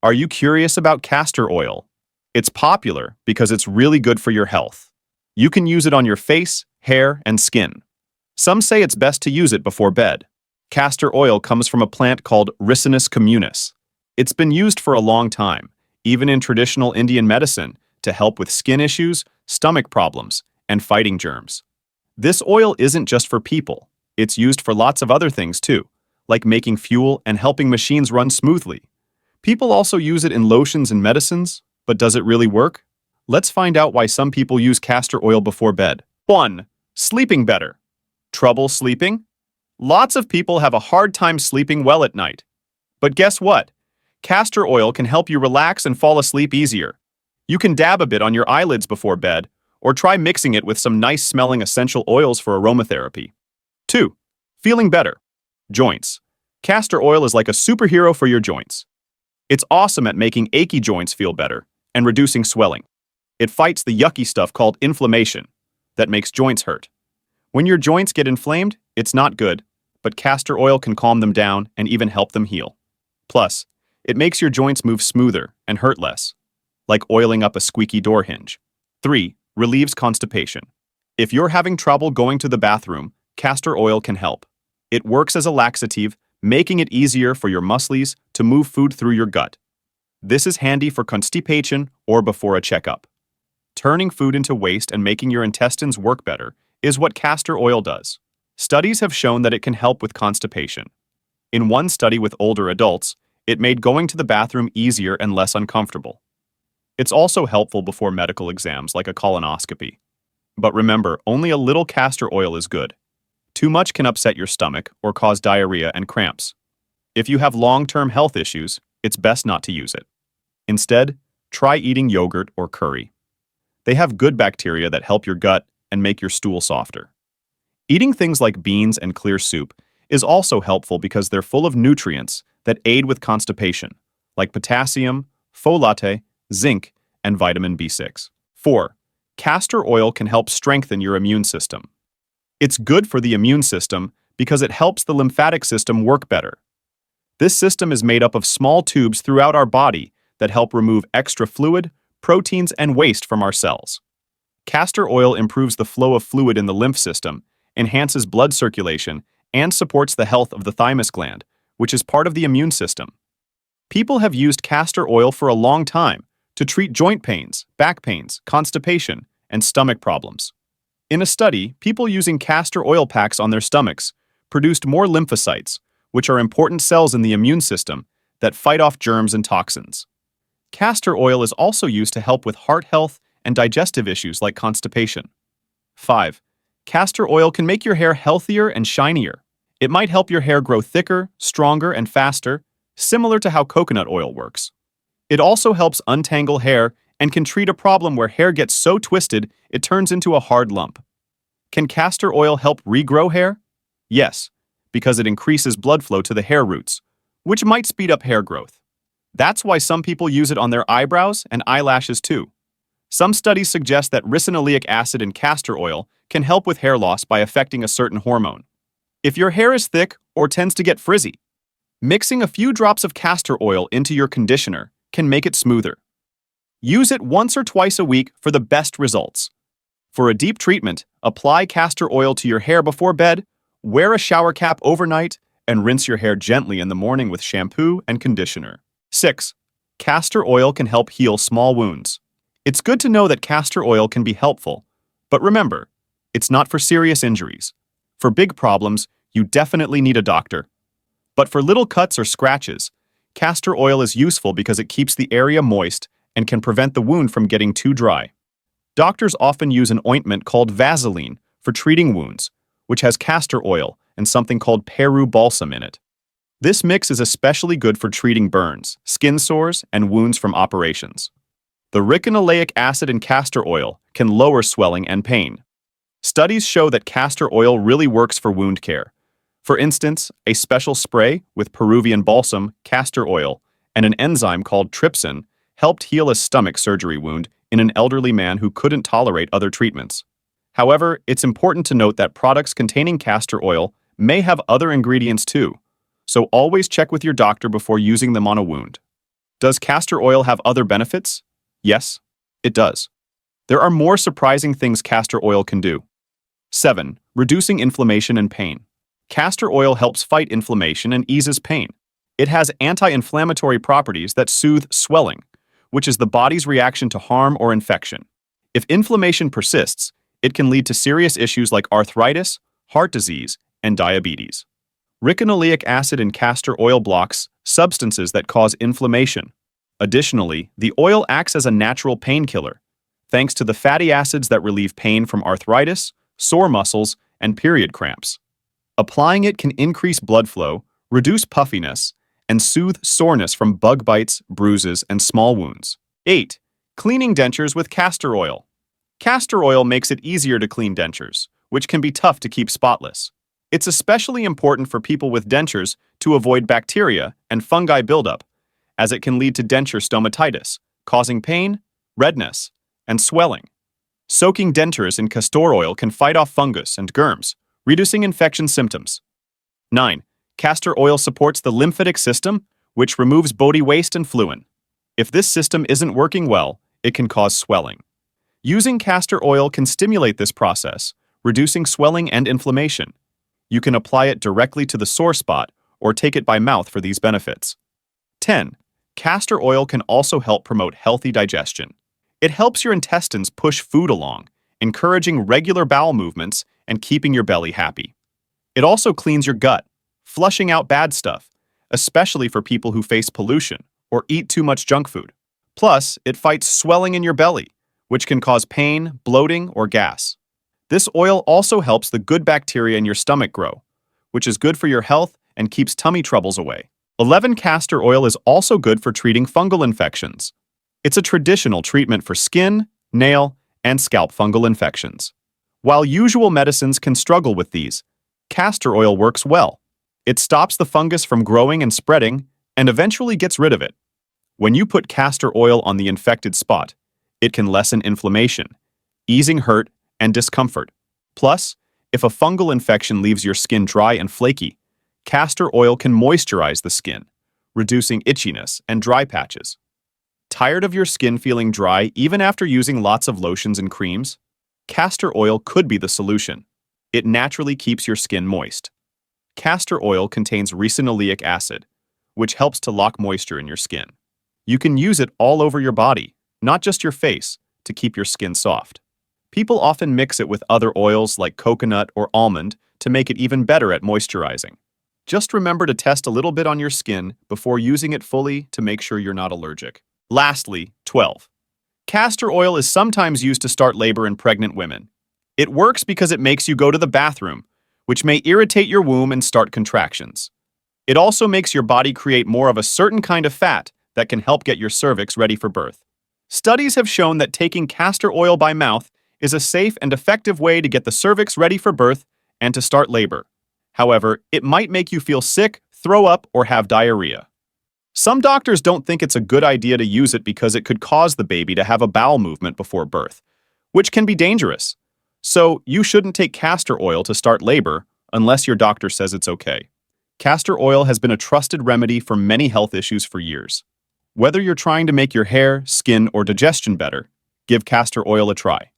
Are you curious about castor oil? It's popular because it's really good for your health. You can use it on your face, hair, and skin. Some say it's best to use it before bed. Castor oil comes from a plant called Ricinus communis. It's been used for a long time, even in traditional Indian medicine, to help with skin issues, stomach problems, and fighting germs. This oil isn't just for people. It's used for lots of other things too, like making fuel and helping machines run smoothly. People also use it in lotions and medicines, but does it really work? Let's find out why some people use castor oil before bed. 1. Sleeping better. Trouble sleeping? Lots of people have a hard time sleeping well at night. But guess what? Castor oil can help you relax and fall asleep easier. You can dab a bit on your eyelids before bed, or try mixing it with some nice-smelling essential oils for aromatherapy. 2. Feeling better. Joints. Castor oil is like a superhero for your joints. It's awesome at making achy joints feel better and reducing swelling. It fights the yucky stuff called inflammation that makes joints hurt. When your joints get inflamed, it's not good, but castor oil can calm them down and even help them heal. Plus, it makes your joints move smoother and hurt less, like oiling up a squeaky door hinge. 3. Relieves constipation. If you're having trouble going to the bathroom, castor oil can help. It works as a laxative, making it easier for your muscles to move food through your gut. This is handy for constipation or before a checkup. Turning food into waste and making your intestines work better is what castor oil does. Studies have shown that it can help with constipation. In one study with older adults, it made going to the bathroom easier and less uncomfortable. It's also helpful before medical exams like a colonoscopy. But remember, only a little castor oil is good. Too much can upset your stomach or cause diarrhea and cramps. If you have long-term health issues, it's best not to use it. Instead, try eating yogurt or curry. They have good bacteria that help your gut and make your stool softer. Eating things like beans and clear soup is also helpful because they're full of nutrients that aid with constipation, like potassium, folate, zinc, and vitamin B6. 4. Castor oil can help strengthen your immune system. It's good for the immune system because it helps the lymphatic system work better. This system is made up of small tubes throughout our body that help remove extra fluid, proteins, and waste from our cells. Castor oil improves the flow of fluid in the lymph system, enhances blood circulation, and supports the health of the thymus gland, which is part of the immune system. People have used castor oil for a long time to treat joint pains, back pains, constipation, and stomach problems. In a study, people using castor oil packs on their stomachs produced more lymphocytes, which are important cells in the immune system that fight off germs and toxins. Castor oil is also used to help with heart health and digestive issues like constipation. 5. Castor oil can make your hair healthier and shinier. It might help your hair grow thicker, stronger, and faster, similar to how coconut oil works. It also helps untangle hair and can treat a problem where hair gets so twisted it turns into a hard lump. Can castor oil help regrow hair? Yes, because it increases blood flow to the hair roots, which might speed up hair growth. That's why some people use it on their eyebrows and eyelashes too. Some studies suggest that ricinoleic acid in castor oil can help with hair loss by affecting a certain hormone. If your hair is thick or tends to get frizzy, mixing a few drops of castor oil into your conditioner can make it smoother. Use it once or twice a week for the best results. For a deep treatment, apply castor oil to your hair before bed, wear a shower cap overnight, and rinse your hair gently in the morning with shampoo and conditioner. 6. Castor oil can help heal small wounds. It's good to know that castor oil can be helpful, but remember, it's not for serious injuries. For big problems, you definitely need a doctor. But for little cuts or scratches, castor oil is useful because it keeps the area moist and can prevent the wound from getting too dry. Doctors often use an ointment called Vaseline for treating wounds, which has castor oil and something called Peru balsam in it. This mix is especially good for treating burns, skin sores, and wounds from operations. The ricinoleic acid in castor oil can lower swelling and pain. Studies show that castor oil really works for wound care. For instance, a special spray with Peruvian balsam, castor oil, and an enzyme called trypsin helped heal a stomach surgery wound in an elderly man who couldn't tolerate other treatments. However, it's important to note that products containing castor oil may have other ingredients too, so always check with your doctor before using them on a wound. Does castor oil have other benefits? Yes, it does. There are more surprising things castor oil can do. 7. Reducing inflammation and pain. Castor oil helps fight inflammation and eases pain. It has anti-inflammatory properties that soothe swelling, which is the body's reaction to harm or infection. If inflammation persists, it can lead to serious issues like arthritis, heart disease, and diabetes. Ricinoleic acid in castor oil blocks substances that cause inflammation. Additionally, the oil acts as a natural painkiller, thanks to the fatty acids that relieve pain from arthritis, sore muscles, and period cramps. Applying it can increase blood flow, reduce puffiness, and soothe soreness from bug bites, bruises, and small wounds. 8. Cleaning dentures with castor oil. Castor oil makes it easier to clean dentures, which can be tough to keep spotless. It's especially important for people with dentures to avoid bacteria and fungi buildup, as it can lead to denture stomatitis, causing pain, redness, and swelling. Soaking dentures in castor oil can fight off fungus and germs, reducing infection symptoms. 9. Castor oil supports the lymphatic system, which removes body waste and fluid. If this system isn't working well, it can cause swelling. Using castor oil can stimulate this process, reducing swelling and inflammation. You can apply it directly to the sore spot or take it by mouth for these benefits. 10. Castor oil can also help promote healthy digestion. It helps your intestines push food along, encouraging regular bowel movements and keeping your belly happy. It also cleans your gut, flushing out bad stuff, especially for people who face pollution or eat too much junk food. Plus, it fights swelling in your belly, which can cause pain, bloating, or gas. This oil also helps the good bacteria in your stomach grow, which is good for your health and keeps tummy troubles away. 11. Castor oil is also good for treating fungal infections. It's a traditional treatment for skin, nail, and scalp fungal infections. While usual medicines can struggle with these, castor oil works well. It stops the fungus from growing and spreading and eventually gets rid of it. When you put castor oil on the infected spot, it can lessen inflammation, easing hurt and discomfort. Plus, if a fungal infection leaves your skin dry and flaky, castor oil can moisturize the skin, reducing itchiness and dry patches. Tired of your skin feeling dry even after using lots of lotions and creams? Castor oil could be the solution. It naturally keeps your skin moist. Castor oil contains ricinoleic acid, which helps to lock moisture in your skin. You can use it all over your body, not just your face, to keep your skin soft. People often mix it with other oils like coconut or almond to make it even better at moisturizing. Just remember to test a little bit on your skin before using it fully to make sure you're not allergic. Lastly, 12. Castor oil is sometimes used to start labor in pregnant women. It works because it makes you go to the bathroom, which may irritate your womb and start contractions. It also makes your body create more of a certain kind of fat that can help get your cervix ready for birth. Studies have shown that taking castor oil by mouth is a safe and effective way to get the cervix ready for birth and to start labor. However, it might make you feel sick, throw up, or have diarrhea. Some doctors don't think it's a good idea to use it because it could cause the baby to have a bowel movement before birth, which can be dangerous. So, you shouldn't take castor oil to start labor unless your doctor says it's okay. Castor oil has been a trusted remedy for many health issues for years. Whether you're trying to make your hair, skin, or digestion better, give castor oil a try.